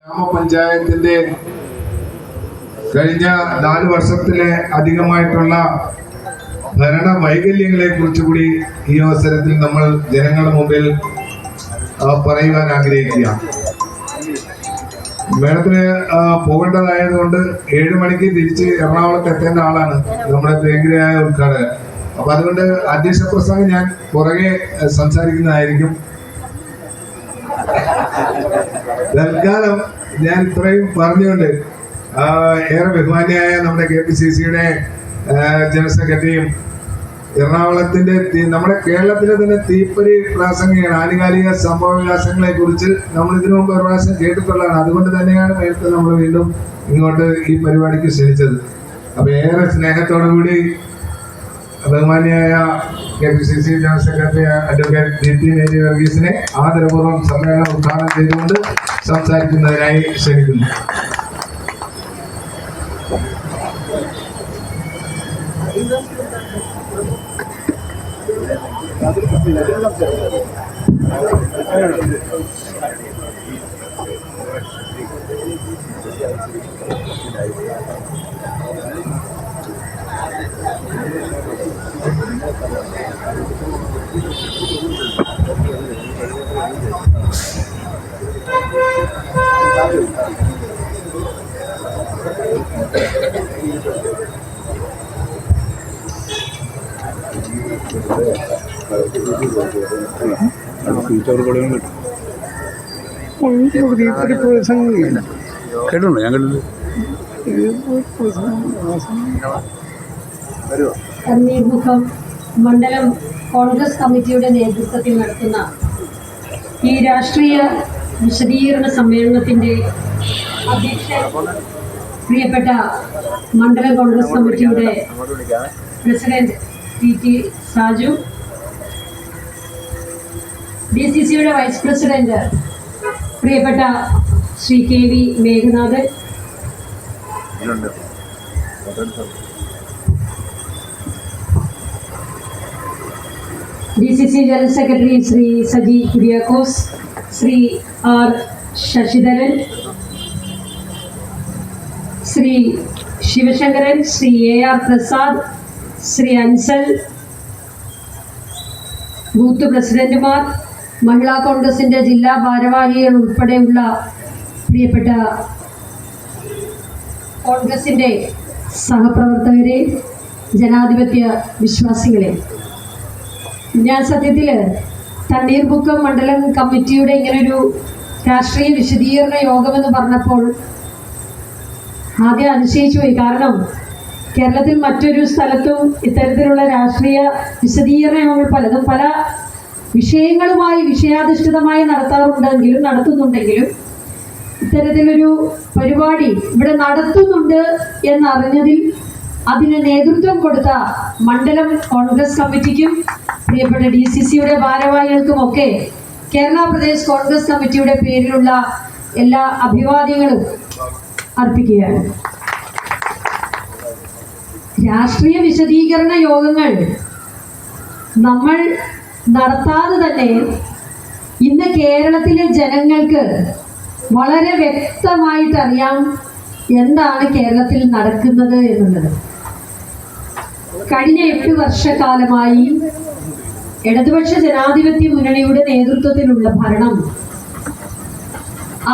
ഗ്രാമപഞ്ചായത്തിന്റെ കഴിഞ്ഞ 4 വർഷത്തിലെ അധികമായിട്ടുള്ള ഭരണ വൈകല്യങ്ങളെ കുറിച്ചുകൂടി ഈ അവസരത്തിൽ നമ്മൾ ജനങ്ങളുടെ മുമ്പിൽ പറയുവാൻ ആഗ്രഹിക്കുകയാണ്. മേഡത്തിന് പോകേണ്ടതായതുകൊണ്ട് 7 മണിക്ക് തിരിച്ച് എറണാകുളത്ത് എത്തേണ്ട ആളാണ് നമ്മുടെ പ്രിയങ്കരായ ഉദ്ഘാടകൻ. അപ്പൊ അതുകൊണ്ട് അധ്യക്ഷ പ്രസംഗം ഞാൻ പുറകെ സംസാരിക്കുന്നതായിരിക്കും. തൽക്കാലം ഞാൻ ഇത്രയും പറഞ്ഞുകൊണ്ട് ഏറെ ബഹുമാന്യായ നമ്മുടെ KPCCയുടെ ജനറൽ സെക്രട്ടറിയും എറണാകുളത്തിന്റെ നമ്മുടെ കേരളത്തിലെ തന്നെ തീപ്പൊരി പ്രാസംഗികയാണ്. ആനുകാലിക സംഭവ വികാസങ്ങളെ കുറിച്ച് നമ്മൾ ഇതിനു മുമ്പ് ഒരു പ്രാവശ്യം കേട്ടിട്ടുള്ളതാണ്. അതുകൊണ്ട് തന്നെയാണ് നേരത്തെ നമ്മൾ വീണ്ടും ഇങ്ങോട്ട് ഈ പരിപാടിക്ക് ക്ഷണിച്ചത്. അപ്പൊ ഏറെ സ്നേഹത്തോടു കൂടി ബഹുമാന്യായ KPCC general secretary advocate DT Mary വർഗീസിനെ ആദരപൂർവ്വം സമ്മേളനം ഉദ്ഘാടനം ചെയ്തുകൊണ്ട് സംസാരിക്കുന്നതിനായി ക്ഷണിക്കുന്നു. കേട്ടോ ഞാൻ തണ്ണീർമുഖം മണ്ഡലം കോൺഗ്രസ് കമ്മിറ്റിയുടെ നേതൃത്വത്തിൽ നടത്തുന്ന ഈ രാഷ്ട്രീയ വിശദീകരണ സമ്മേളനത്തിന്റെ അധ്യക്ഷൻ പ്രിയപ്പെട്ട മണ്ഡലം കോൺഗ്രസ് കമ്മിറ്റിയുടെ പ്രസിഡന്റ് PT സാജു, DCCയുടെ വൈസ് പ്രസിഡന്റ് പ്രിയപ്പെട്ട Shri KV Meghanathan, DCC general secretary Shri Saji Kuriakose, Shri R Sasidharan, Shri Sivasankaran, Shri AR Prasad, Shri Ansal, booth പ്രസിഡന്റുമാർ, മഹിളാ കോൺഗ്രസിന്റെ ജില്ലാ ഭാരവാഹികൾ ഉൾപ്പെടെയുള്ള പ്രിയപ്പെട്ട കോൺഗ്രസിന്റെ സഹപ്രവർത്തകരെ, ജനാധിപത്യ വിശ്വാസികളെ, ഞാൻ സത്യത്തിൽ തണ്ണീർമുക്കം മണ്ഡലം കമ്മിറ്റിയുടെ ഇങ്ങനൊരു രാഷ്ട്രീയ വിശദീകരണ യോഗമെന്ന് പറഞ്ഞപ്പോൾ ആദ്യം അതിശയിച്ചു പോയി. കാരണം കേരളത്തിൽ മറ്റൊരു സ്ഥലത്തും ഇത്തരത്തിലുള്ള രാഷ്ട്രീയ വിശദീകരണ യോഗങ്ങൾ പലതും പല വിഷയങ്ങളുമായി വിഷയാധിഷ്ഠിതമായി നടത്തുന്നുണ്ടെങ്കിലും ഇത്തരത്തിലൊരു പരിപാടി ഇവിടെ നടത്തുന്നുണ്ട് എന്നറിഞ്ഞതിൽ അതിന് നേതൃത്വം കൊടുത്ത മണ്ഡലം കോൺഗ്രസ് കമ്മിറ്റിക്കും പ്രിയപ്പെട്ട DCCയുടെ ഭാരവാഹികൾക്കുമൊക്കെ കേരള പ്രദേശ് കോൺഗ്രസ് കമ്മിറ്റിയുടെ പേരിലുള്ള എല്ലാ അഭിവാദ്യങ്ങളും അർപ്പിക്കുകയാണ്. രാഷ്ട്രീയ വിശദീകരണ യോഗങ്ങൾ നമ്മൾ നടത്താതെ തന്നെ ഇന്ന് കേരളത്തിലെ ജനങ്ങൾക്ക് വളരെ വ്യക്തമായിട്ട് അറിയാം എന്താണ് കേരളത്തിൽ നടക്കുന്നത് എന്നുള്ളത്. കഴിഞ്ഞ 8 വർഷക്കാലമായി ഇടതുപക്ഷ ജനാധിപത്യ മുന്നണിയുടെ നേതൃത്വത്തിലുള്ള ഭരണം,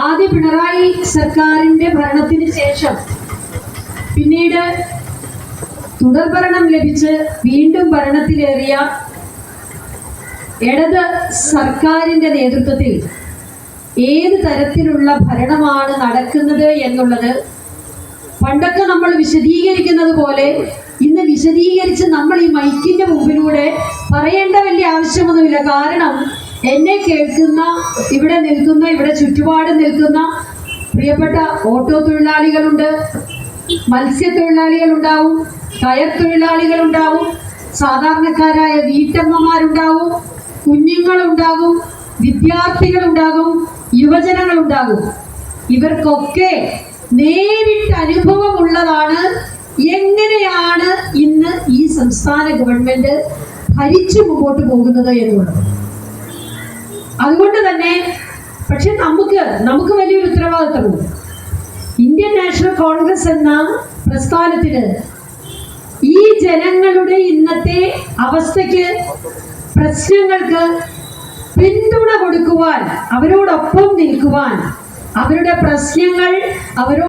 ആദ്യ പിണറായി സർക്കാരിന്റെ ഭരണത്തിന് ശേഷം പിന്നീട് തുടർഭരണം ലഭിച്ച് വീണ്ടും ഭരണത്തിലേറിയ ഇടത് സർക്കാരിന്റെ നേതൃത്വത്തിൽ ഏത് തരത്തിലുള്ള ഭരണമാണ് നടക്കുന്നത് എന്നുള്ളത് പണ്ടൊക്കെ നമ്മൾ വിശദീകരിക്കുന്നത് പോലെ ഇന്ന് വിശദീകരിച്ച് നമ്മൾ ഈ മൈക്കിന്റെ മുമ്പിലൂടെ പറയേണ്ട വലിയ ആവശ്യമൊന്നുമില്ല. കാരണം എന്നെ കേൾക്കുന്ന, ഇവിടെ ചുറ്റുപാട് നിൽക്കുന്ന പ്രിയപ്പെട്ട ഓട്ടോ തൊഴിലാളികളുണ്ട്, മത്സ്യത്തൊഴിലാളികളുണ്ടാവും, കയർ തൊഴിലാളികളുണ്ടാവും, സാധാരണക്കാരായ വീട്ടമ്മമാരുണ്ടാവും, കുഞ്ഞുങ്ങളുണ്ടാകും, വിദ്യാർത്ഥികളുണ്ടാകും, യുവജനങ്ങളുണ്ടാകും. ഇവർക്കൊക്കെ നേരിട്ട് അനുഭവമുള്ളതാണ് എങ്ങനെയാണ് ഇന്ന് ഈ സംസ്ഥാന ഗവൺമെന്റ് ഭരിച്ചു മുമ്പോട്ട് പോകുന്നത് എന്നുള്ളത്. അതുകൊണ്ട് തന്നെ പക്ഷെ നമുക്ക് വലിയൊരു ഉത്തരവാദിത്തമുണ്ട്. ഇന്ത്യൻ നാഷണൽ കോൺഗ്രസ് എന്ന പ്രസ്ഥാനത്തിന് ഈ ജനങ്ങളുടെ ഇന്നത്തെ അവസ്ഥയ്ക്ക്, പ്രശ്നങ്ങൾക്ക് പിന്തുണ കൊടുക്കുവാൻ, അവരോടൊപ്പം നിൽക്കുവാൻ, അവരുടെ പ്രശ്നങ്ങൾ